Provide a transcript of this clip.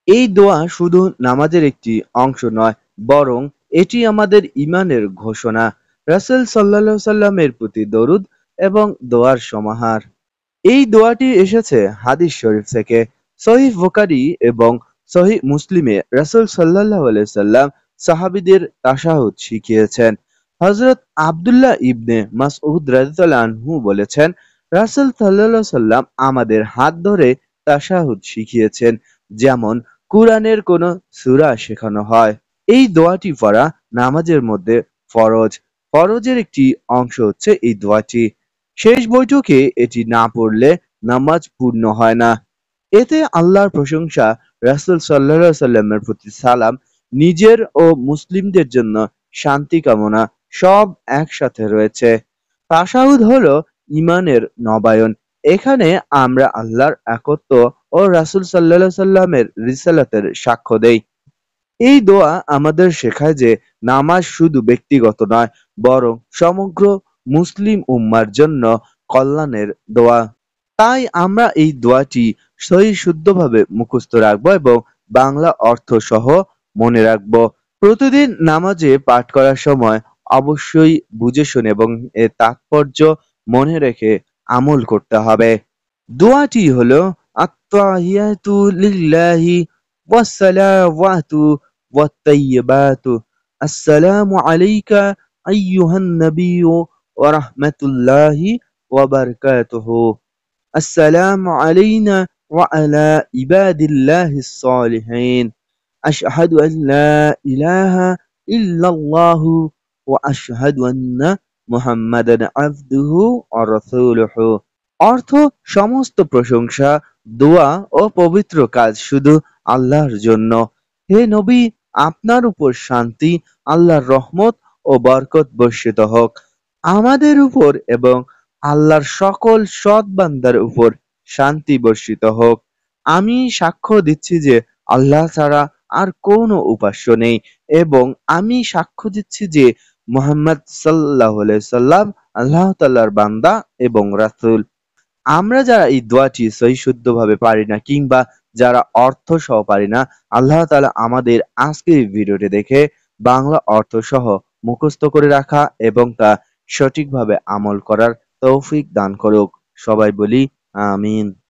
এই দোয়া শুধু নামাজের একটি অংশ নয়, বরং এটি আমাদের ঈমানের ঘোষণা, রাসূল সাল্লাল্লাহু সাল্লামের প্রতি দরুদ এবং দোয়ার সমাহার। এই দোয়াটি এসেছে হাদিস শরীফ থেকে। সহিহ বুখারী এবং সহিহ মুসলিমে রাসূল সাল্লাল্লাহু আলাইহি সাল্লাম সাহাবীদের তাশাহুদ শিখিয়েছেন। হযরত আব্দুল্লাহ ইবনে মাসউদ রাদিয়াল্লাহু আনহু বলেছেন, রাসূল সাল্লাল্লাহু সাল্লাম আমাদের হাত ধরে তাশাহুদ শিখিয়েছেন, যেমন কুরআনের কোন সূরা শেখানো হয়। এই দোয়াটি পড়া নামাজের মধ্যে ফরজ। ফরজের একটি অংশ হচ্ছে এই দোয়াটি। শেষ বৈঠকে এটি না পড়লে নামাজ পূর্ণ হয় না। এতে আল্লাহর প্রশংসা, রাসূল সাল্লাল্লাহু আলাইহি সাল্লামের প্রতি সালাম, নিজের ও মুসলিমদের জন্য শান্তি কামনা সব একসাথে রয়েছে। তাশাহুদ হলো ঈমানের নবায়ন। এখানে আমরা আল্লাহর একত্ব ও রাসূল সাল্লাল্লাহু আলাইহি সাল্লামের রিসালাতের সাক্ষ্য দেই। এই দোয়া আমাদের শেখায় যে নামাজ শুধু ব্যক্তিগত নয়, বরং সমগ্র মুসলিম উম্মার জন্য কল্যাণের দোয়া। তাই আমরা এই দোয়াটি সহিশুদ্ধভাবে মুখস্থ রাখবো এবং বাংলা অর্থ সহ মনে রাখবো। প্রতিদিন নামাজে পাঠ করার সময় অবশ্যই বুঝে শুনে এবং এর তাৎপর্য মনে রেখে আমল করতে হবে। দোয়াটি হলো আত্তাহিয়াতু লিল্লাহি ওয়াসসালাওয়াতু ওয়াত-তাইয়্যিবাতু আসসালামু আলাইকা আইয়ুহান নাবিয়্যু ওয়া রাহমাতুল্লাহি ওয়া বারাকাতুহু আসসালামু আলাইনা ওয়া আলা ইবাদিল্লাহিস সালিহিন আশহাদু আন লা ইলাহা ইল্লাল্লাহু ওয়া আশহাদু আন্না মুহাম্মাদান আবদুহু ওয়া রাসূলুহু। অর্থ: সমস্ত প্রশংসা, দোয়া ও পবিত্র কাজ শুধু আল্লাহর জন্য। হে নবী, আপনার উপর শান্তি, আল্লাহর রহমত ও বরকত বর্ষিত হোক। আমাদের উপর এবং আল্লাহর সকল সৎ বান্দার উপর শান্তি বর্ষিত হোক। আমি সাক্ষ্য দিচ্ছি যে আল্লাহ ছাড়া আর কোনো উপাস্য নেই এবং আমি সাক্ষ্য দিচ্ছি যে মুহাম্মদ সাল্লাল্লাহু আলাইহি সাল্লাম আল্লাহ তাআলার বান্দা এবং রাসূল। আমরা যারা এই দোয়াটি সহিশুদ্ধভাবে পারি না কিংবা যারা অর্থ সহ পারি না, আল্লাহ তাআলা আমাদের আজকের এই ভিডিওটি দেখে বাংলা অর্থ সহ মুখস্থ করে রাখা এবং তা সঠিকভাবে আমল করার তৌফিক দান করুক। সবাই বলি আমিন।